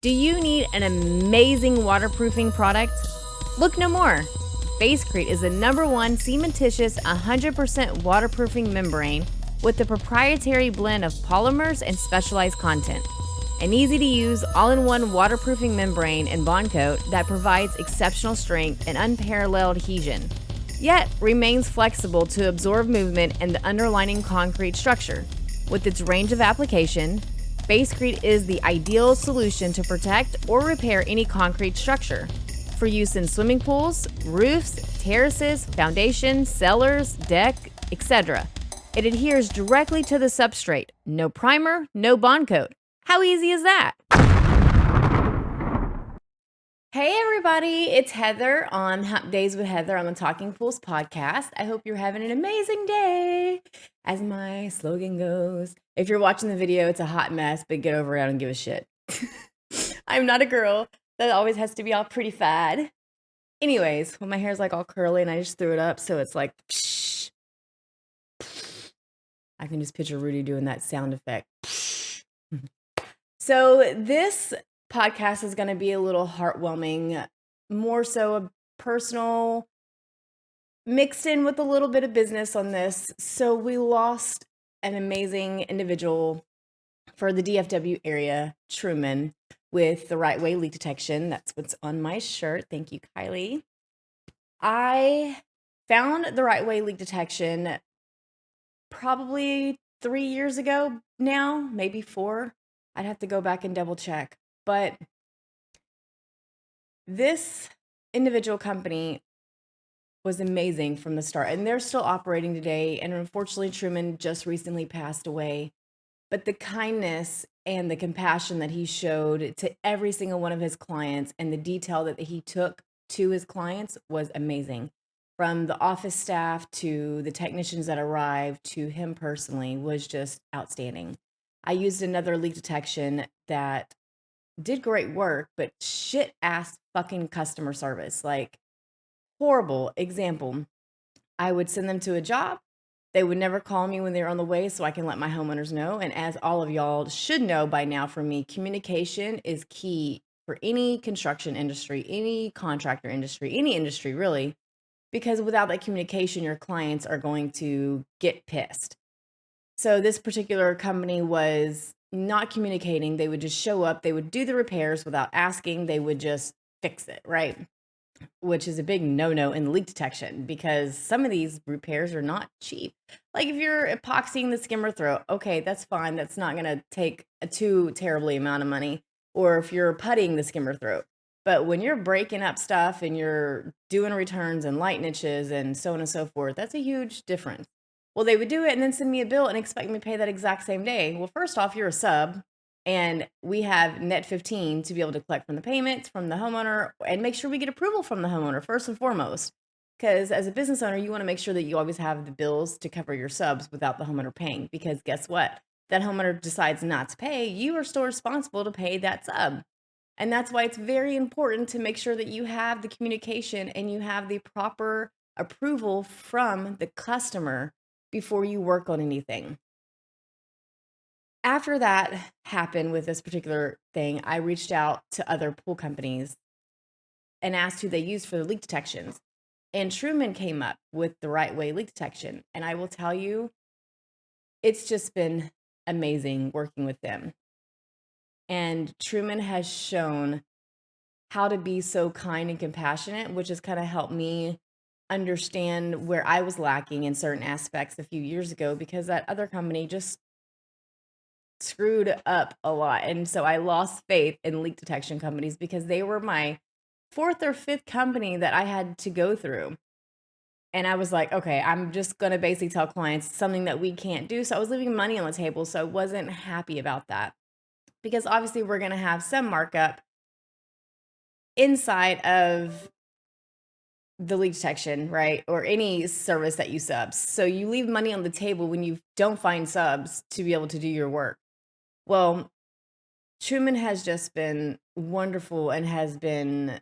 Do you need an amazing waterproofing product? Look no more. Basecrete is the #1 cementitious 100% waterproofing membrane with a proprietary blend of polymers and specialized content. An easy-to-use, all-in-one waterproofing membrane and bond coat that provides exceptional strength and unparalleled adhesion, yet remains flexible to absorb movement and the underlying concrete structure. With its range of application, Basecrete is the ideal solution to protect or repair any concrete structure. For use in swimming pools, roofs, terraces, foundations, cellars, deck, etc. It adheres directly to the substrate. No primer, no bond coat. How easy is that? Hey everybody, it's Heather on Hump Days with Heather on the Talking Pools podcast. I hope you're having an amazing day, as my slogan goes. If you're watching the video, it's a hot mess, but get over it, I don't give a shit. I'm not a girl that always has to be all pretty fad. Anyways, when my hair's like all curly and I just threw it up, so it's like, psh, I can just picture Rudy doing that sound effect. So this podcast is going to be a little heartwarming, more so a personal, mixed in with a little bit of business on this. So we lost an amazing individual for the DFW area, Truman, with the Right Way leak detection. That's what's on my shirt. Thank you, Kylie. I found the Right Way leak detection probably 3 years ago now, maybe 4. I'd have to go back and double check. But this individual company was amazing from the start, and they're still operating today. And unfortunately, Truman just recently passed away. But the kindness and the compassion that he showed to every single one of his clients and the detail that he took to his clients was amazing. From the office staff to the technicians that arrived to him personally was just outstanding. I used another leak detection that did great work, but shit ass fucking customer service. Like, horrible example. I would send them to a job. They would never call me when they're on the way so I can let my homeowners know. And as all of y'all should know by now from me, communication is key for any construction industry, any contractor industry, any industry really, because without that communication, your clients are going to get pissed. So this particular company was not communicating. They would just show up, they would do the repairs without asking, they would just fix it, right? Which is a big no-no in leak detection because some of these repairs are not cheap. Like if you're epoxying the skimmer throat, okay, that's fine. That's not going to take a too terribly amount of money. Or if you're puttying the skimmer throat. But when you're breaking up stuff and you're doing returns and light niches and so on and so forth, that's a huge difference. Well, they would do it and then send me a bill and expect me to pay that exact same day. Well, first off, you're a sub. And we have Net 15 to be able to collect from the payments from the homeowner and make sure we get approval from the homeowner first and foremost. Because as a business owner, you want to make sure that you always have the bills to cover your subs without the homeowner paying. Because guess what? That homeowner decides not to pay, you are still responsible to pay that sub. And that's why it's very important to make sure that you have the communication and you have the proper approval from the customer before you work on anything. After that happened with this particular thing, I reached out to other pool companies and asked who they used for the leak detections. And Truman came up with the Right Way leak detection. And I will tell you, it's just been amazing working with them. And Truman has shown how to be so kind and compassionate, which has kind of helped me understand where I was lacking in certain aspects a few years ago because that other company just screwed up a lot. And so I lost faith in leak detection companies because they were my 4th or 5th company that I had to go through. And I was like, okay, I'm just going to basically tell clients something that we can't do. So I was leaving money on the table. So I wasn't happy about that because obviously we're going to have some markup inside of the leak detection, right? Or any service that you subs. So you leave money on the table when you don't find subs to be able to do your work. Well, Truman has just been wonderful and has been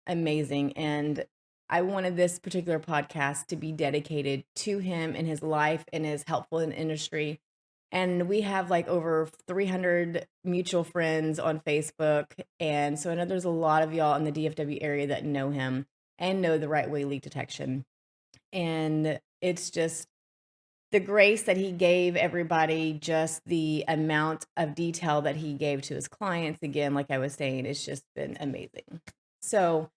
amazing. And I wanted this particular podcast to be dedicated to him and his life and his helpful in industry And we have like over 300 mutual friends on Facebook. And so I know there's a lot of y'all in the DFW area that know him and know the right way leak detection. And it's just the grace that he gave everybody, just the amount of detail that he gave to his clients. Again, like I was saying, it's just been amazing. So,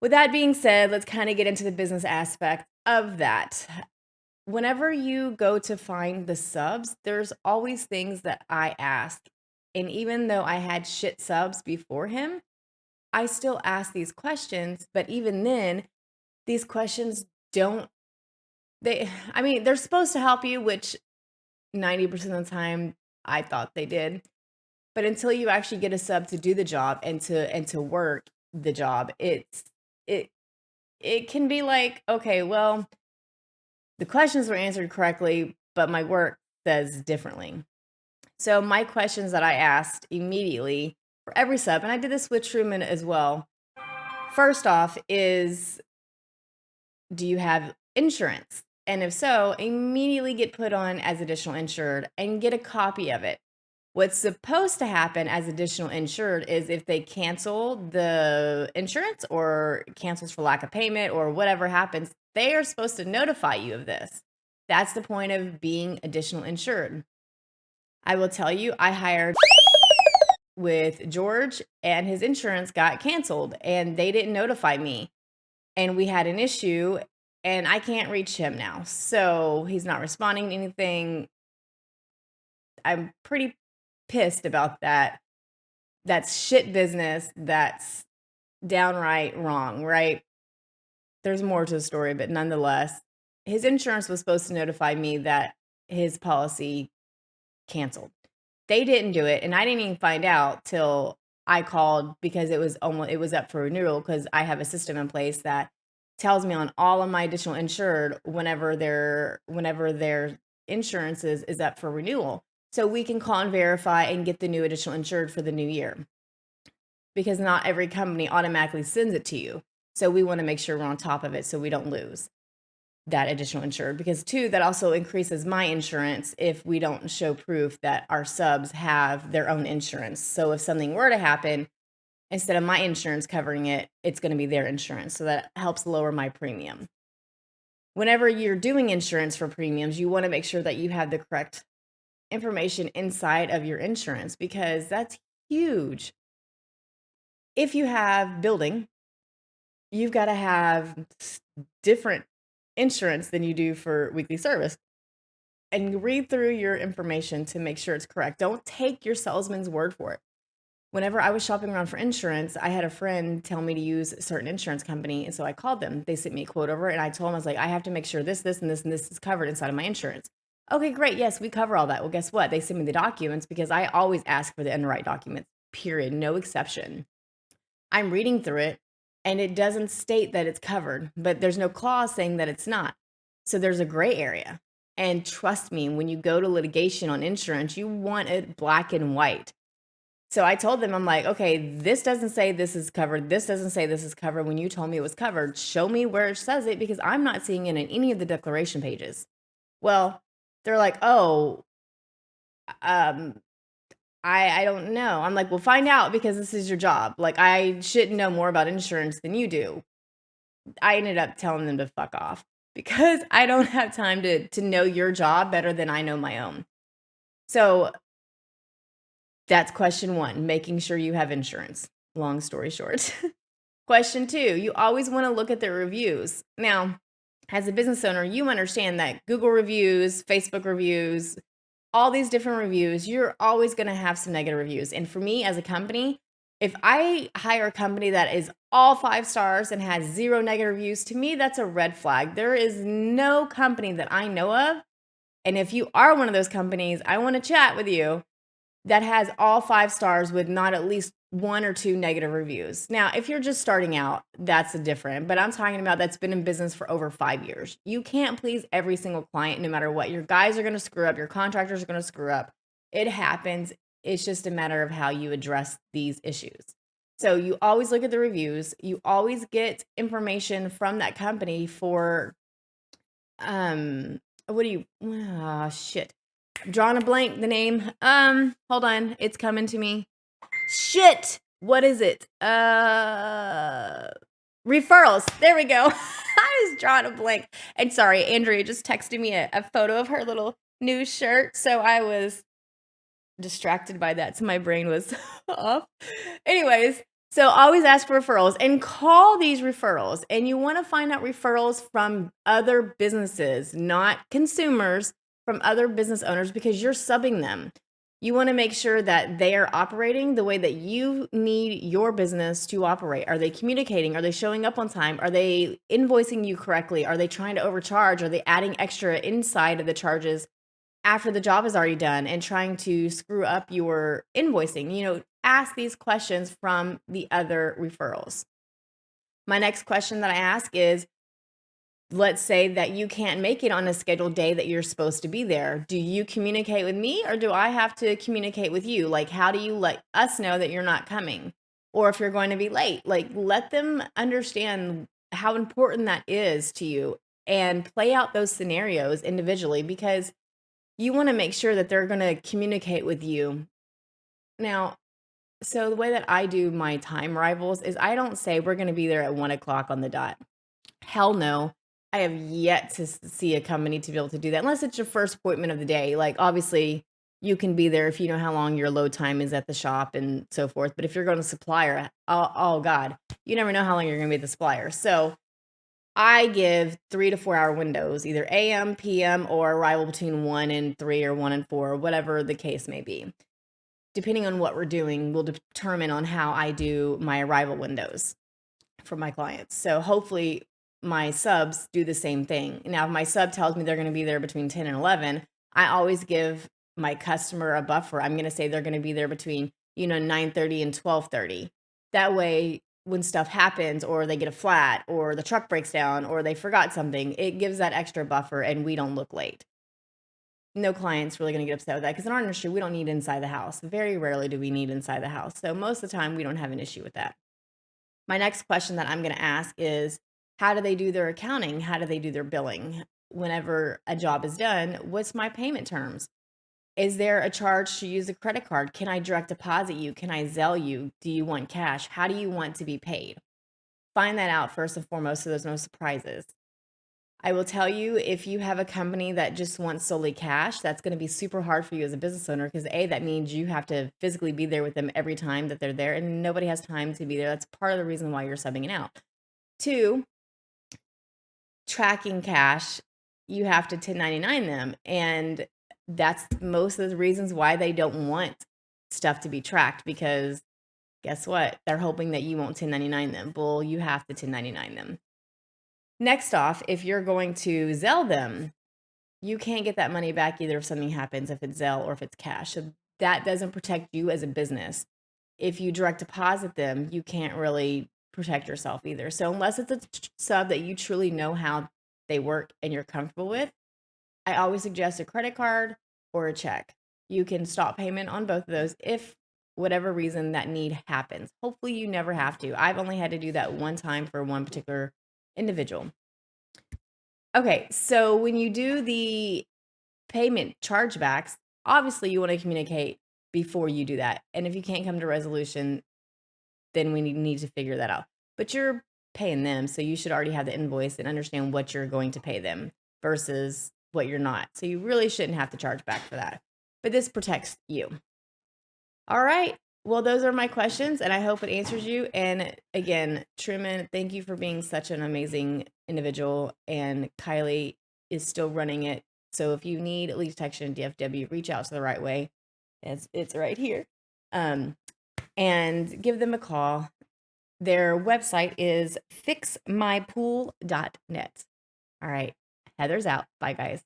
with that being said, let's kind of get into the business aspect of that. Whenever you go to find the subs, there's always things that I ask. And even though I had shit subs before him, I still ask these questions. But even then, these questions don't, I mean, they're supposed to help you, which 90% of the time I thought they did. But until you actually get a sub to do the job and to work the job, it it can be like, okay, well, the questions were answered correctly, but my work says differently. So my questions that I asked immediately for every sub, and I did this with Truman as well. First off is, do you have insurance? And if so, immediately get put on as additional insured and get a copy of it. What's supposed to happen as additional insured is if they cancel the insurance or cancels for lack of payment or whatever happens, they are supposed to notify you of this. That's the point of being additional insured. I will tell you, I hired with George and his insurance got canceled and they didn't notify me. And we had an issue and I can't reach him now. So he's not responding to anything. I'm pretty pissed about that. That's shit business. That's downright wrong, right? There's more to the story, but nonetheless, his insurance was supposed to notify me that his policy canceled. They didn't do it, and I didn't even find out till I called because it was up for renewal because I have a system in place that tells me on all of my additional insured whenever their insurance is up for renewal. So we can call and verify and get the new additional insured for the new year. Because not every company automatically sends it to you. So we want to make sure we're on top of it so we don't lose that additional insured. Because two, that also increases my insurance if we don't show proof that our subs have their own insurance. So if something were to happen, instead of my insurance covering it, it's going to be their insurance. So that helps lower my premium. Whenever you're doing insurance for premiums, you want to make sure that you have the correct information inside of your insurance because that's huge. If you have building, you've got to have different insurance than you do for weekly service. And read through your information to make sure it's correct. Don't take your salesman's word for it. Whenever I was shopping around for insurance, I had a friend tell me to use a certain insurance company. And so I called them. They sent me a quote over and I told them, I was like, I have to make sure this, this, and this, and this is covered inside of my insurance. Okay, great. Yes, we cover all that. Well, guess what? They sent me the documents because I always ask for the underwrite documents, period. No exception. I'm reading through it and it doesn't state that it's covered, but there's no clause saying that it's not. So there's a gray area. And trust me, when you go to litigation on insurance, you want it black and white. So I told them, I'm like, okay, this doesn't say this is covered. This doesn't say this is covered. When you told me it was covered, show me where it says it because I'm not seeing it in any of the declaration pages. Well, they're like, oh, um, I don't know. I'm like, well, find out because this is your job. Like, I shouldn't know more about insurance than you do. I ended up telling them to fuck off because I don't have time to know your job better than I know my own. So that's question one, making sure you have insurance. Long story short. Question two, you always want to look at the reviews. Now, as a business owner, you understand that Google reviews, Facebook reviews, all these different reviews, you're always going to have some negative reviews. And for me as a company, if I hire a company that is all 5 stars and has 0 negative reviews, to me, that's a red flag. There is no company that I know of. And if you are one of those companies, I want to chat with you that has all 5 stars with not at least 1 or 2 negative reviews. Now, if you're just starting out, that's different, but I'm talking about that's been in business for over 5 years. You can't please every single client no matter what. Your guys are going to screw up, your contractors are going to screw up. It happens. It's just a matter of how you address these issues. So you always look at the reviews. You always get information from that company for what do you shit I'm drawing a blank, the name. Hold on. It's coming to me. Shit. What is it? Referrals. There we go. I was drawing a blank. And sorry, Andrea just texted me a photo of her little new shirt. So I was distracted by that. So my brain was off. Anyways, so always ask for referrals and call these referrals. And you want to find out referrals from other businesses, not consumers, from other business owners, because you're subbing them. You want to make sure that they are operating the way that you need your business to operate. Are they communicating? Are they showing up on time? Are they invoicing you correctly? Are they trying to overcharge? Are they adding extra inside of the charges after the job is already done and trying to screw up your invoicing? Ask these questions from the other referrals. My next question that I ask is, let's say that you can't make it on a scheduled day that you're supposed to be there. Do you communicate with me or do I have to communicate with you? Like, how do you let us know that you're not coming? Or if you're going to be late, like, let them understand how important that is to you and play out those scenarios individually, because you want to make sure that they're going to communicate with you. Now, so the way that I do my time arrivals is I don't say we're going to be there at 1 o'clock on the dot. Hell no. I have yet to see a company to be able to do that unless it's your first appointment of the day. Like, obviously, you can be there if you know how long your load time is at the shop and so forth. But if you're going to supplier, oh God, you never know how long you're going to be at the supplier. So I give 3 to 4 hour windows, either AM, PM, or arrival between 1 and 3 or 1 and 4, whatever the case may be. Depending on what we're doing will determine on how I do my arrival windows for my clients. So hopefully my subs do the same thing. Now, if my sub tells me they're going to be there between 10 and 11, I always give my customer a buffer. I'm going to say they're going to be there between, 9:30 and 12:30. That way, when stuff happens or they get a flat or the truck breaks down or they forgot something, it gives that extra buffer and we don't look late. No client's really going to get upset with that because in our industry, we don't need inside the house. Very rarely do we need inside the house. So most of the time, we don't have an issue with that. My next question that I'm going to ask is, how do they do their accounting? How do they do their billing? Whenever a job is done, what's my payment terms? Is there a charge to use a credit card? Can I direct deposit you? Can I Zelle you? Do you want cash? How do you want to be paid? Find that out first and foremost so there's no surprises. I will tell you, if you have a company that just wants solely cash, that's going to be super hard for you as a business owner because A, that means you have to physically be there with them every time that they're there and nobody has time to be there. That's part of the reason why you're subbing it out. 2, tracking cash, you have to 1099 them. And that's most of the reasons why they don't want stuff to be tracked, because guess what? They're hoping that you won't 1099 them. Well, you have to 1099 them. Next off, if you're going to Zelle them, you can't get that money back either if something happens, if it's Zelle or if it's cash. So that doesn't protect you as a business. If you direct deposit them, you can't really protect yourself either. So unless it's a sub that you truly know how they work and you're comfortable with, I always suggest a credit card or a check. You can stop payment on both of those if whatever reason that need happens. Hopefully you never have to. I've only had to do that one time for one particular individual. Okay, so when you do the payment chargebacks, obviously you want to communicate before you do that. And if you can't come to resolution, then we need to figure that out. But you're paying them, so you should already have the invoice and understand what you're going to pay them versus what you're not. So you really shouldn't have to charge back for that. But this protects you. All right. Well, those are my questions, and I hope it answers you. And again, Truman, thank you for being such an amazing individual. And Kylie is still running it. So if you need lead detection DFW, reach out to the Right Way. It's right here. And give them a call. Their website is fixmypool.net. All right. Heather's out. Bye, guys.